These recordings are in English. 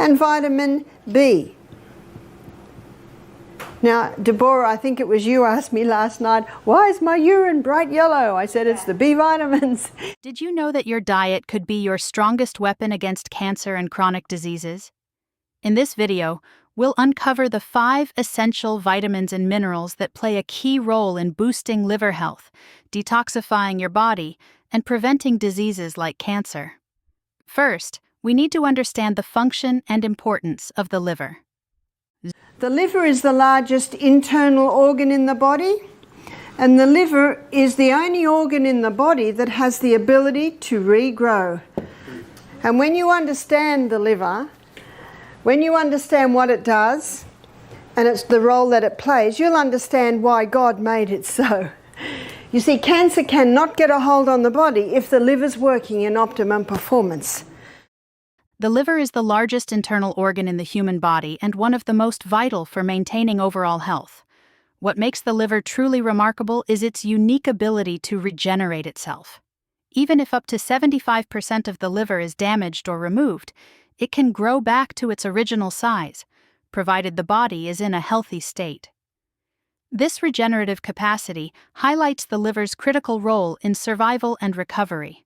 and vitamin B. Now, Deborah, I think it was you asked me last night, why is my urine bright yellow? I said it's the B vitamins. Did you know that your diet could be your strongest weapon against cancer and chronic diseases? In this video, we'll uncover the 5 essential vitamins and minerals that play a key role in boosting liver health, detoxifying your body, and preventing diseases like cancer. First, we need to understand the function and importance of the liver. The liver is the largest internal organ in the body, and the liver is the only organ in the body that has the ability to regrow. And when you understand the liver, when you understand what it does, and it's the role that it plays, you'll understand why God made it so. You see, cancer cannot get a hold on the body if the liver's working in optimum performance. The liver is the largest internal organ in the human body and one of the most vital for maintaining overall health. What makes the liver truly remarkable is its unique ability to regenerate itself. Even if up to 75% of the liver is damaged or removed, it can grow back to its original size, provided the body is in a healthy state. This regenerative capacity highlights the liver's critical role in survival and recovery.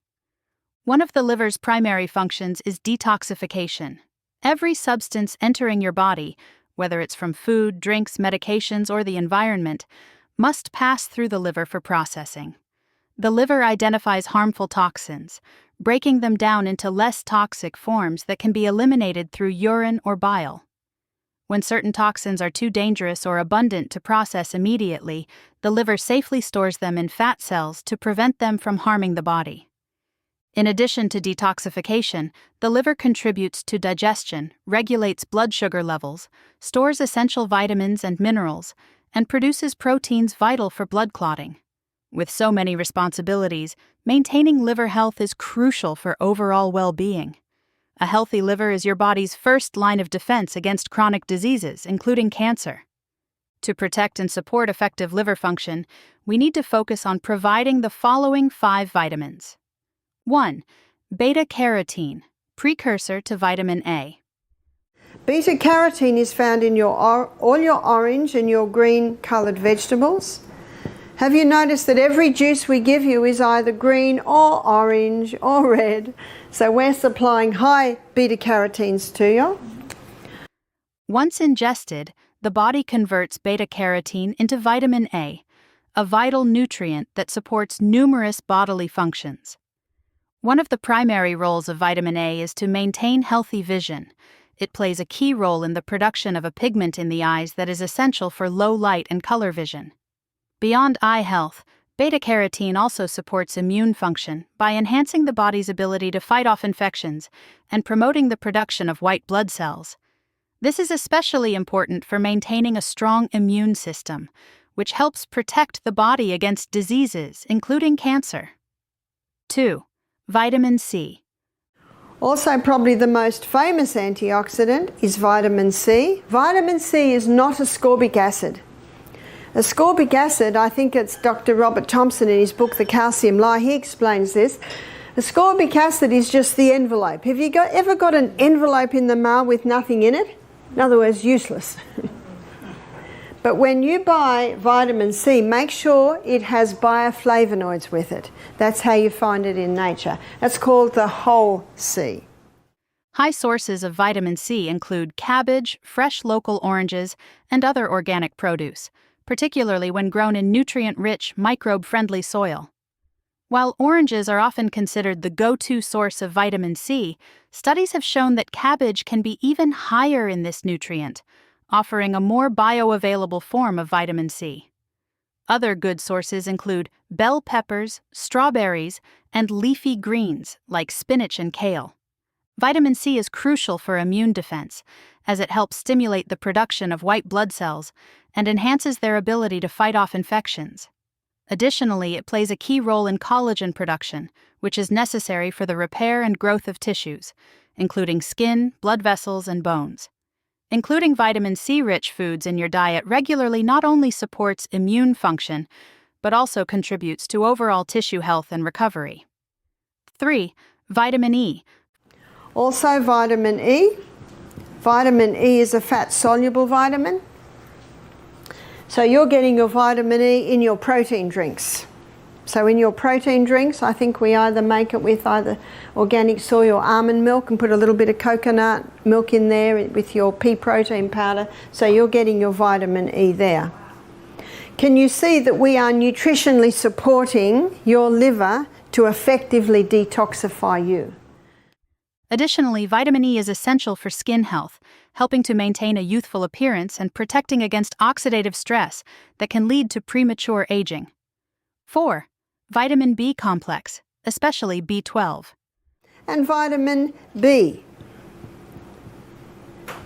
One of the liver's primary functions is detoxification. Every substance entering your body, whether it's from food, drinks, medications, or the environment, must pass through the liver for processing. The liver identifies harmful toxins, breaking them down into less toxic forms that can be eliminated through urine or bile. When certain toxins are too dangerous or abundant to process immediately, the liver safely stores them in fat cells to prevent them from harming the body. In addition to detoxification, the liver contributes to digestion, regulates blood sugar levels, stores essential vitamins and minerals, and produces proteins vital for blood clotting. With so many responsibilities, maintaining liver health is crucial for overall well-being. A healthy liver is your body's first line of defense against chronic diseases, including cancer. To protect and support effective liver function, we need to focus on providing the following 5 vitamins. 1. Beta-carotene, precursor to vitamin A. Beta-carotene is found in all your orange and your green coloured vegetables. Have you noticed that every juice we give you is either green or orange or red? So we're supplying high beta-carotenes to you. Once ingested, the body converts beta-carotene into vitamin A, a vital nutrient that supports numerous bodily functions. One of the primary roles of vitamin A is to maintain healthy vision. It plays a key role in the production of a pigment in the eyes that is essential for low light and color vision. Beyond eye health, beta-carotene also supports immune function by enhancing the body's ability to fight off infections and promoting the production of white blood cells. This is especially important for maintaining a strong immune system, which helps protect the body against diseases, including cancer. 2. Vitamin C. Also, probably the most famous antioxidant is vitamin C. Vitamin C is not ascorbic acid. Ascorbic acid, I think it's Dr. Robert Thompson in his book, The Calcium Lie, he explains this. Ascorbic acid is just the envelope. Have you ever got an envelope in the mail with nothing in it? In other words, useless. But when you buy vitamin C, make sure it has bioflavonoids with it. That's how you find it in nature. That's called the whole C. High sources of vitamin C include cabbage, fresh local oranges, and other organic produce, particularly when grown in nutrient-rich, microbe-friendly soil. While oranges are often considered the go-to source of vitamin C, studies have shown that cabbage can be even higher in this nutrient, offering a more bioavailable form of vitamin C. Other good sources include bell peppers, strawberries, and leafy greens like spinach and kale. Vitamin C is crucial for immune defense, as it helps stimulate the production of white blood cells and enhances their ability to fight off infections. Additionally, it plays a key role in collagen production, which is necessary for the repair and growth of tissues, including skin, blood vessels, and bones. Including vitamin C-rich foods in your diet regularly not only supports immune function, but also contributes to overall tissue health and recovery. 3. Vitamin E. Also vitamin E. Vitamin E is a fat-soluble vitamin. So you're getting your vitamin E in your protein drinks. So in your protein drinks, I think we either make it with either organic soy or almond milk and put a little bit of coconut milk in there with your pea protein powder. So you're getting your vitamin E there. Can you see that we are nutritionally supporting your liver to effectively detoxify you? Additionally, vitamin E is essential for skin health, helping to maintain a youthful appearance and protecting against oxidative stress that can lead to premature aging. 4. Vitamin B complex, especially B12. And vitamin B.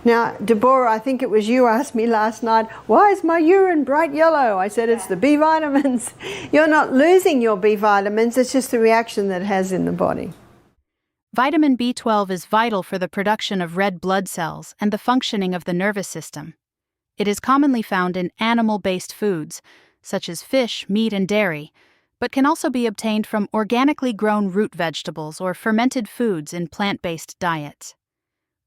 Now, Deborah, I think it was you asked me last night, why is my urine bright yellow? I said, it's the B vitamins. You're not losing your B vitamins, it's just the reaction that it has in the body. Vitamin B12 is vital for the production of red blood cells and the functioning of the nervous system. It is commonly found in animal-based foods, such as fish, meat, and dairy, but can also be obtained from organically grown root vegetables or fermented foods in plant-based diets.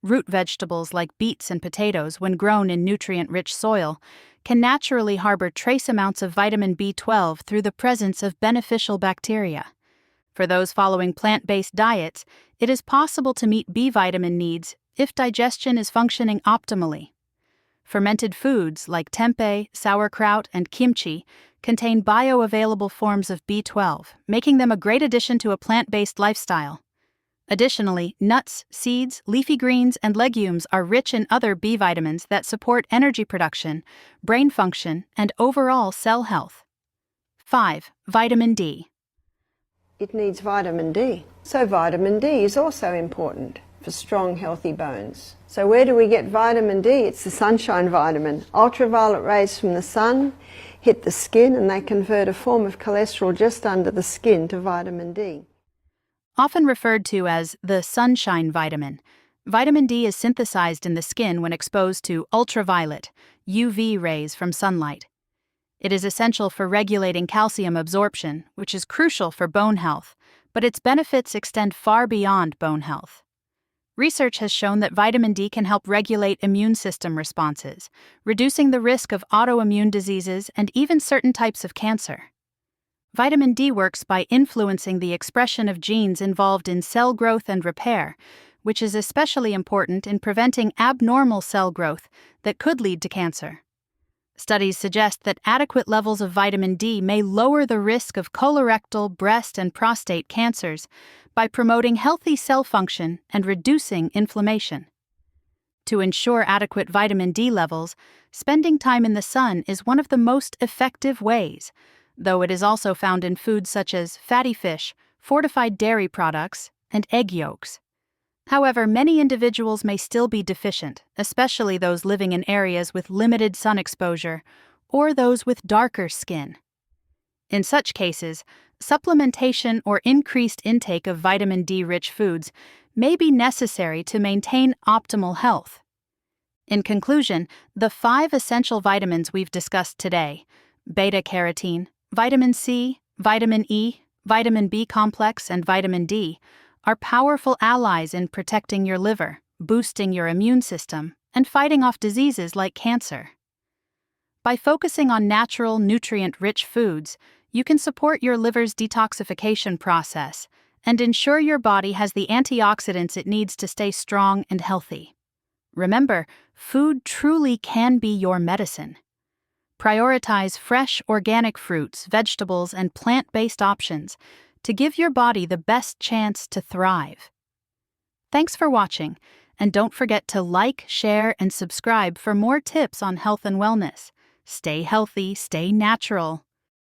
Root vegetables like beets and potatoes, when grown in nutrient-rich soil, can naturally harbor trace amounts of vitamin B12 through the presence of beneficial bacteria. For those following plant-based diets, it is possible to meet B vitamin needs if digestion is functioning optimally. Fermented foods like tempeh, sauerkraut, and kimchi contain bioavailable forms of B12, making them a great addition to a plant-based lifestyle. Additionally, nuts, seeds, leafy greens, and legumes are rich in other B vitamins that support energy production, brain function, and overall cell health. 5. Vitamin D. It needs vitamin D. So vitamin D is also important for strong, healthy bones. So where do we get vitamin D? It's the sunshine vitamin. Ultraviolet rays from the sun hit the skin and they convert a form of cholesterol just under the skin to vitamin D. Often referred to as the sunshine vitamin, vitamin D is synthesized in the skin when exposed to ultraviolet, UV rays from sunlight. It is essential for regulating calcium absorption, which is crucial for bone health, but its benefits extend far beyond bone health. Research has shown that vitamin D can help regulate immune system responses, reducing the risk of autoimmune diseases and even certain types of cancer. Vitamin D works by influencing the expression of genes involved in cell growth and repair, which is especially important in preventing abnormal cell growth that could lead to cancer. Studies suggest that adequate levels of vitamin D may lower the risk of colorectal, breast, and prostate cancers by promoting healthy cell function and reducing inflammation. To ensure adequate vitamin D levels, spending time in the sun is one of the most effective ways, though it is also found in foods such as fatty fish, fortified dairy products, and egg yolks. However, many individuals may still be deficient, especially those living in areas with limited sun exposure or those with darker skin. In such cases, supplementation or increased intake of vitamin D-rich foods may be necessary to maintain optimal health. In conclusion, the 5 essential vitamins we've discussed today, beta-carotene, vitamin C, vitamin E, vitamin B complex, and vitamin D, are powerful allies in protecting your liver, boosting your immune system, and fighting off diseases like cancer. By focusing on natural, nutrient-rich foods, you can support your liver's detoxification process and ensure your body has the antioxidants it needs to stay strong and healthy. Remember, food truly can be your medicine. Prioritize fresh, organic fruits, vegetables, and plant-based options to give your body the best chance to thrive. Thanks for watching, and don't forget to like, share, and subscribe for more tips on health and wellness. Stay healthy, stay natural.